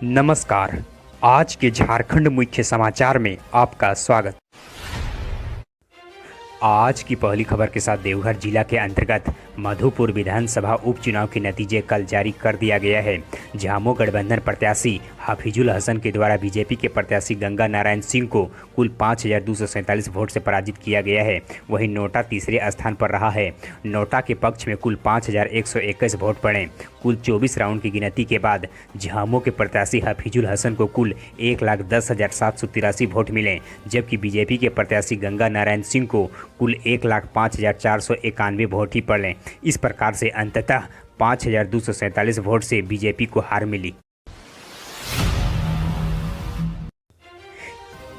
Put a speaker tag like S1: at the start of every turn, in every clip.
S1: नमस्कार। आज के झारखंड मुख्य समाचार में आपका स्वागत। आज की पहली खबर के साथ देवघर जिला के अंतर्गत मधुपुर विधानसभा उपचुनाव के नतीजे कल जारी कर दिया गया है। झामो गठबंधन प्रत्याशी हफीजुल हसन के द्वारा बीजेपी के प्रत्याशी गंगा नारायण सिंह को कुल 5247 वोट से पराजित किया गया है। वहीं नोटा तीसरे स्थान पर रहा है। नोटा के पक्ष में कुल 5121 वोट पड़े। कुल 24 राउंड की गिनती के बाद झामो के प्रत्याशी हफीजुल हसन को कुल 1,10,783 वोट मिले, जबकि बीजेपी के प्रत्याशी गंगा नारायण सिंह को कुल 1,05,491 वोट ही पड़े। इस प्रकार से अंततः 5247 वोट से बीजेपी को हार मिली।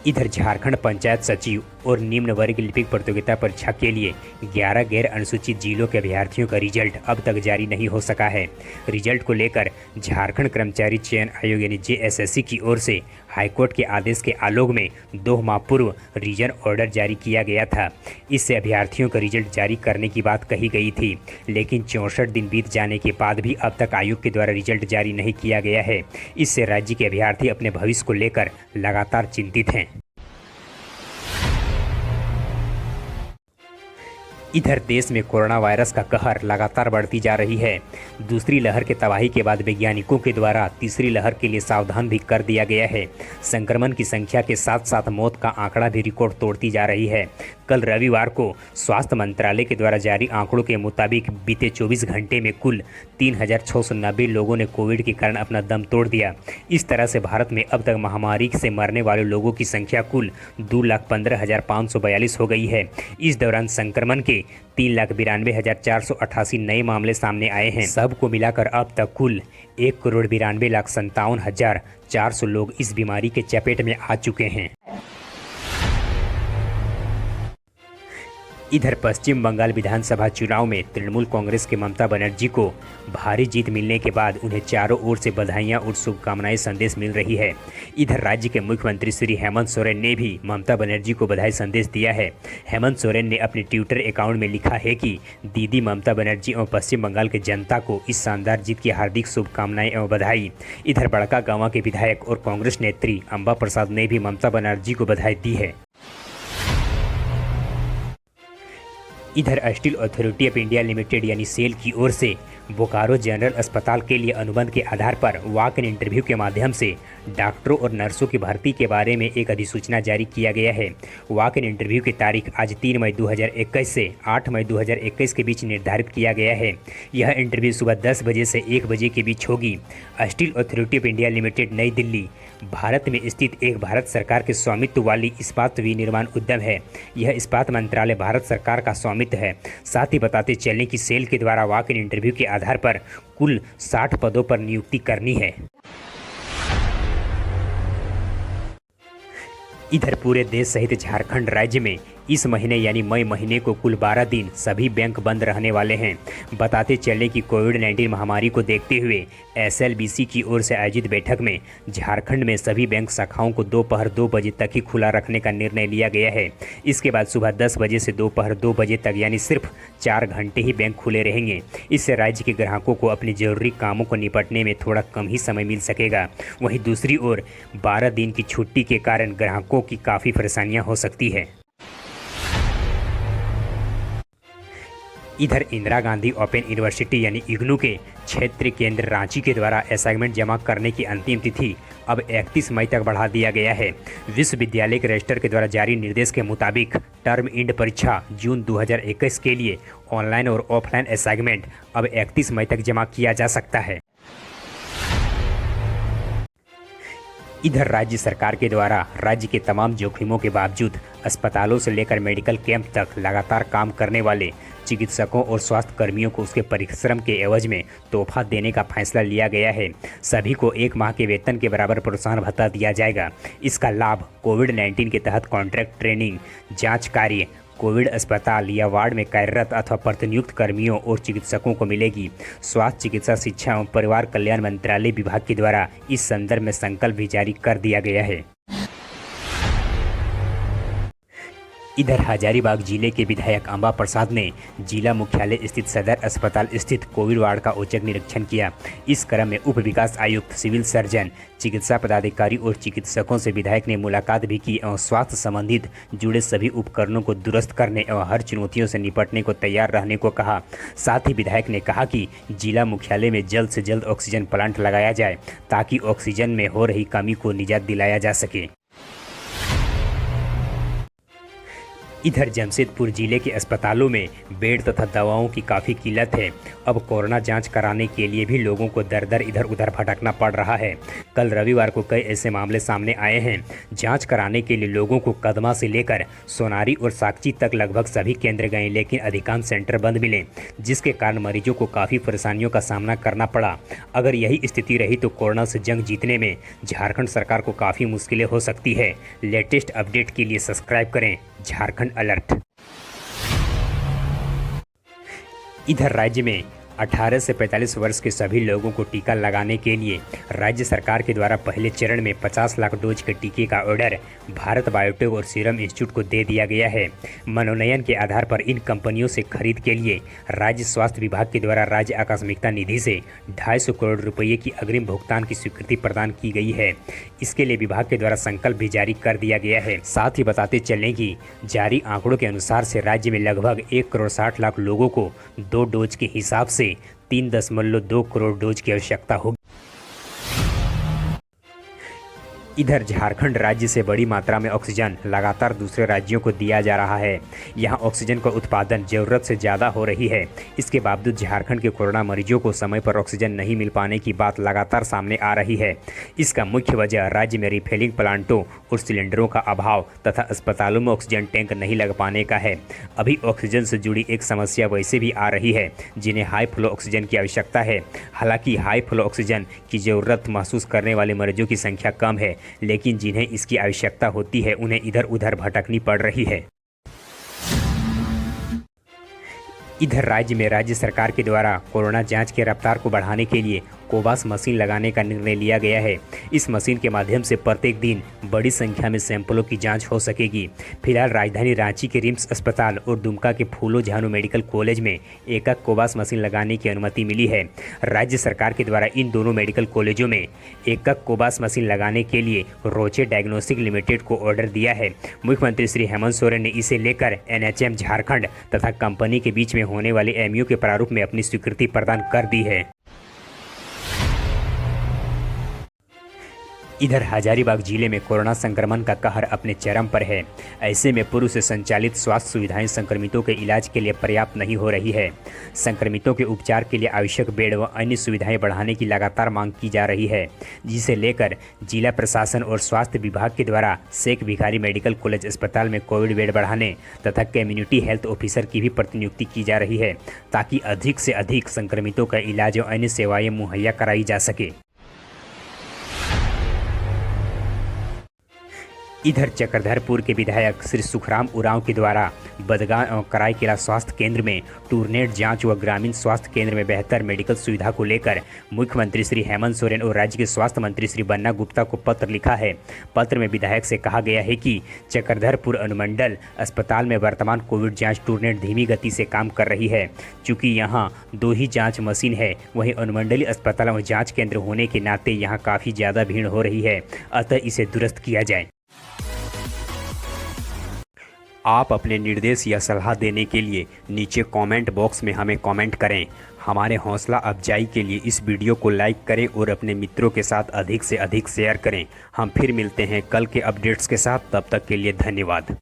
S1: इधर झारखंड पंचायत सचिव और निम्न वर्ग लिपिक प्रतियोगिता परीक्षा के लिए 11 गैर अनुसूचित जिलों के अभ्यर्थियों का रिजल्ट अब तक जारी नहीं हो सका है। रिजल्ट को लेकर झारखंड कर्मचारी चयन आयोग यानी JSSC की ओर से हाईकोर्ट के आदेश के आलोक में 2 माह पूर्व रीजन ऑर्डर जारी किया गया था। इससे अभ्यर्थियों का रिजल्ट जारी करने की बात कही गई थी, लेकिन 64 दिन बीत जाने के बाद भी अब तक आयोग के द्वारा रिजल्ट जारी नहीं किया गया है। इससे राज्य के अभ्यर्थी अपने भविष्य को लेकर लगातार चिंतित हैं। इधर देश में कोरोना वायरस का कहर लगातार बढ़ती जा रही है। दूसरी लहर के तबाही के बाद वैज्ञानिकों के द्वारा तीसरी लहर के लिए सावधान भी कर दिया गया है। संक्रमण की संख्या के साथ साथ मौत का आंकड़ा भी रिकॉर्ड तोड़ती जा रही है। कल रविवार को स्वास्थ्य मंत्रालय के द्वारा जारी आंकड़ों के मुताबिक बीते 24 घंटे में कुल 3,690 लोगों ने कोविड के कारण अपना दम तोड़ दिया। इस तरह से भारत में अब तक महामारी से मरने वाले लोगों की संख्या कुल 2,15,542 हो गई है। इस दौरान संक्रमण के 3,92,488 नए मामले सामने आए हैं। सबको मिलाकर अब तक कुल 1,92,57,400 लोग इस बीमारी के चपेट में आ चुके हैं। इधर पश्चिम बंगाल विधानसभा चुनाव में तृणमूल कांग्रेस के ममता बनर्जी को भारी जीत मिलने के बाद उन्हें चारों ओर से बधाइयां और शुभकामनाएं संदेश मिल रही है। इधर राज्य के मुख्यमंत्री श्री हेमंत सोरेन ने भी ममता बनर्जी को बधाई संदेश दिया है। हेमंत सोरेन ने अपने ट्विटर अकाउंट में लिखा है कि दीदी ममता बनर्जी और पश्चिम बंगाल की जनता को इस शानदार जीत की हार्दिक शुभकामनाएं एवं बधाई। इधर बड़कागांव के विधायक और कांग्रेस नेत्री अंबा प्रसाद ने भी ममता बनर्जी को बधाई दी है। इधर steel authority of India limited यानी सेल की ओर से बोकारो जनरल अस्पताल के लिए अनुबंध के आधार पर वॉक इन इंटरव्यू के माध्यम से डॉक्टरों और नर्सों की भर्ती के बारे में एक अधिसूचना जारी किया गया है। वॉक इन इंटरव्यू की तारीख आज 3 मई 2021 से 8 मई 2021 के बीच निर्धारित किया गया है। यह इंटरव्यू सुबह 10 बजे से 1 बजे के बीच होगी। Steel authority of India limited नई दिल्ली भारत में स्थित एक भारत सरकार के स्वामित्व वाली इस्पात विनिर्माण उद्यम है। यह इस्पात मंत्रालय भारत सरकार का स्वामित्व है। साथ ही बताते चलने की सेल के द्वारा वॉक इन इंटरव्यू के आधार पर कुल 60 पदों पर नियुक्ति करनी है। इधर पूरे देश सहित झारखंड राज्य में इस महीने यानी मई महीने को कुल 12 दिन सभी बैंक बंद रहने वाले हैं। बताते चले कि कोविड-19 महामारी को देखते हुए SLBC की ओर से आयोजित बैठक में झारखंड में सभी बैंक शाखाओं को दोपहर 2 बजे तक ही खुला रखने का निर्णय लिया गया है। इसके बाद सुबह 10 बजे से दोपहर 2 बजे तक यानी सिर्फ 4 घंटे ही बैंक खुले रहेंगे। इससे राज्य के ग्राहकों को अपने जरूरी कामों को निपटने में थोड़ा कम ही समय मिल सकेगा। वहीं दूसरी ओर 12 दिन की छुट्टी के कारण ग्राहकों की काफ़ी परेशानियाँ हो सकती है। इधर इंदिरा गांधी ओपन यूनिवर्सिटी यानी इग्नू के क्षेत्रीय केंद्र रांची के द्वारा असाइनमेंट जमा करने की अंतिम तिथि अब 31 मई तक बढ़ा दिया गया है। विश्वविद्यालय के रजिस्ट्रार के द्वारा जारी निर्देश के मुताबिक टर्म इंड परीक्षा जून 2021 के लिए ऑनलाइन और ऑफलाइन असाइनमेंट अब 31 मई तक जमा किया जा सकता है। इधर राज्य सरकार के द्वारा राज्य के तमाम जोखिमों के बावजूद अस्पतालों से लेकर मेडिकल कैंप तक लगातार काम करने वाले चिकित्सकों और स्वास्थ्य कर्मियों को उसके परिश्रम के एवज में तोहफा देने का फैसला लिया गया है। सभी को 1 माह के वेतन के बराबर प्रोत्साहन भत्ता दिया जाएगा। इसका लाभ कोविड-19 के तहत कॉन्ट्रैक्ट ट्रेनिंग, जाँच कार्य, कोविड अस्पताल या वार्ड में कार्यरत अथवा प्रतिनियुक्त कर्मियों और चिकित्सकों को मिलेगी। स्वास्थ्य, चिकित्सा, शिक्षा एवं परिवार कल्याण मंत्रालय विभाग के द्वारा इस संदर्भ में संकल्प भी जारी कर दिया गया है। इधर हजारीबाग जिले के विधायक अंबा प्रसाद ने जिला मुख्यालय स्थित सदर अस्पताल स्थित कोविड वार्ड का औचक निरीक्षण किया। इस क्रम में उप विकास आयुक्त, सिविल सर्जन, चिकित्सा पदाधिकारी और चिकित्सकों से विधायक ने मुलाकात भी की एवं स्वास्थ्य संबंधित जुड़े सभी उपकरणों को दुरुस्त करने एवं हर चुनौतियों से निपटने को तैयार रहने को कहा। साथ ही विधायक ने कहा कि जिला मुख्यालय में जल्द से जल्द ऑक्सीजन प्लांट लगाया जाए ताकि ऑक्सीजन में हो रही कमी को निजात दिलाया जा सके। इधर जमशेदपुर जिले के अस्पतालों में बेड तथा दवाओं की काफ़ी किल्लत है। अब कोरोना जांच कराने के लिए भी लोगों को दर दर इधर उधर भटकना पड़ रहा है। कल रविवार को कई ऐसे मामले सामने आए हैं। जांच कराने के लिए लोगों को कदमा से लेकर सोनारी और साकची तक लगभग सभी केंद्र गए, लेकिन अधिकांश सेंटर बंद मिले, जिसके कारण मरीजों को काफ़ी परेशानियों का सामना करना पड़ा। अगर यही स्थिति रही तो कोरोना से जंग जीतने में झारखंड सरकार को काफ़ी मुश्किलें हो सकती है। लेटेस्ट अपडेट के लिए सब्सक्राइब करें झारखंड अलर्ट। इधर राज्य में 18 से 45 वर्ष के सभी लोगों को टीका लगाने के लिए राज्य सरकार के द्वारा पहले चरण में 50 लाख डोज के टीके का ऑर्डर भारत बायोटेक और सीरम इंस्टीट्यूट को दे दिया गया है। मनोनयन के आधार पर इन कंपनियों से खरीद के लिए राज्य स्वास्थ्य विभाग के द्वारा राज्य आकस्मिकता निधि से 250 करोड़ रुपये की अग्रिम भुगतान की स्वीकृति प्रदान की गई है। इसके लिए विभाग के द्वारा संकल्प भी जारी कर दिया गया है। साथ ही बताते चलें कि जारी आंकड़ों के अनुसार से राज्य में लगभग 1 करोड़ 60 लाख लोगों को 2 डोज के हिसाब से 3.2 करोड़ डोज की आवश्यकता होगी। इधर झारखंड राज्य से बड़ी मात्रा में ऑक्सीजन लगातार दूसरे राज्यों को दिया जा रहा है। यहां ऑक्सीजन का उत्पादन जरूरत से ज़्यादा हो रही है। इसके बावजूद झारखंड के कोरोना मरीजों को समय पर ऑक्सीजन नहीं मिल पाने की बात लगातार सामने आ रही है। इसका मुख्य वजह राज्य में रिफिलिंग प्लांटों और सिलेंडरों का अभाव तथा अस्पतालों में ऑक्सीजन टैंक नहीं लग पाने का है। अभी ऑक्सीजन से जुड़ी एक समस्या वैसे भी आ रही है, जिन्हें हाई फ्लो ऑक्सीजन की आवश्यकता है। हालांकि हाई फ्लो ऑक्सीजन की ज़रूरत महसूस करने वाले मरीजों की संख्या कम है, लेकिन जिन्हें इसकी आवश्यकता होती है उन्हें इधर उधर भटकनी पड़ रही है। इधर राज्य में राज्य सरकार के द्वारा कोरोना जांच की रफ्तार को बढ़ाने के लिए कोवास मशीन लगाने का निर्णय लिया गया है। इस मशीन के माध्यम से प्रत्येक दिन बड़ी संख्या में सैंपलों की जांच हो सकेगी। फिलहाल राजधानी रांची के रिम्स अस्पताल और दुमका के फूलो झानो मेडिकल कॉलेज में एक कोवास मशीन लगाने की अनुमति मिली है। राज्य सरकार के द्वारा इन दोनों मेडिकल कॉलेजों में एक कोवास मशीन लगाने के लिए रोचे डायग्नोस्टिक लिमिटेड को ऑर्डर दिया है। मुख्यमंत्री श्री हेमंत सोरेन ने इसे लेकर NHM झारखंड तथा कंपनी के बीच में होने वाले MOU के प्रारूप में अपनी स्वीकृति प्रदान कर दी है। इधर हजारीबाग जिले में कोरोना संक्रमण का कहर अपने चरम पर है। ऐसे में पूर्व से संचालित स्वास्थ्य सुविधाएं संक्रमितों के इलाज के लिए पर्याप्त नहीं हो रही है। संक्रमितों के उपचार के लिए आवश्यक बेड व अन्य सुविधाएं बढ़ाने की लगातार मांग की जा रही है, जिसे लेकर जिला प्रशासन और स्वास्थ्य विभाग के द्वारा शेख भिखारी मेडिकल कॉलेज अस्पताल में कोविड बेड बढ़ाने तथा कम्युनिटी हेल्थ ऑफिसर की भी प्रतिनियुक्ति की जा रही है, ताकि अधिक से अधिक संक्रमितों का इलाज और अन्य सेवाएं मुहैया कराई जा सके। इधर चक्रधरपुर के विधायक श्री सुखराम उरांव के द्वारा बदगांव एवं कराईकेला स्वास्थ्य केंद्र में टूरनेट जांच व ग्रामीण स्वास्थ्य केंद्र में बेहतर मेडिकल सुविधा को लेकर मुख्यमंत्री श्री हेमंत सोरेन और राज्य के स्वास्थ्य मंत्री श्री बन्ना गुप्ता को पत्र लिखा है। पत्र में विधायक से कहा गया है कि चक्रधरपुर अनुमंडल अस्पताल में वर्तमान कोविड जाँच टूरनेट धीमी गति से काम कर रही है। चूँकि यहाँ 2 ही जाँच मशीन है, वहीं अनुमंडलीय अस्पताल में जाँच केंद्र होने के नाते यहाँ काफ़ी ज़्यादा भीड़ हो रही है, अतः इसे दुरुस्त किया जाए। आप अपने निर्देश या सलाह देने के लिए नीचे कमेंट बॉक्स में हमें कमेंट करें। हमारे हौसला अफजाई के लिए इस वीडियो को लाइक करें और अपने मित्रों के साथ अधिक से अधिक शेयर करें। हम फिर मिलते हैं कल के अपडेट्स के साथ, तब तक के लिए धन्यवाद।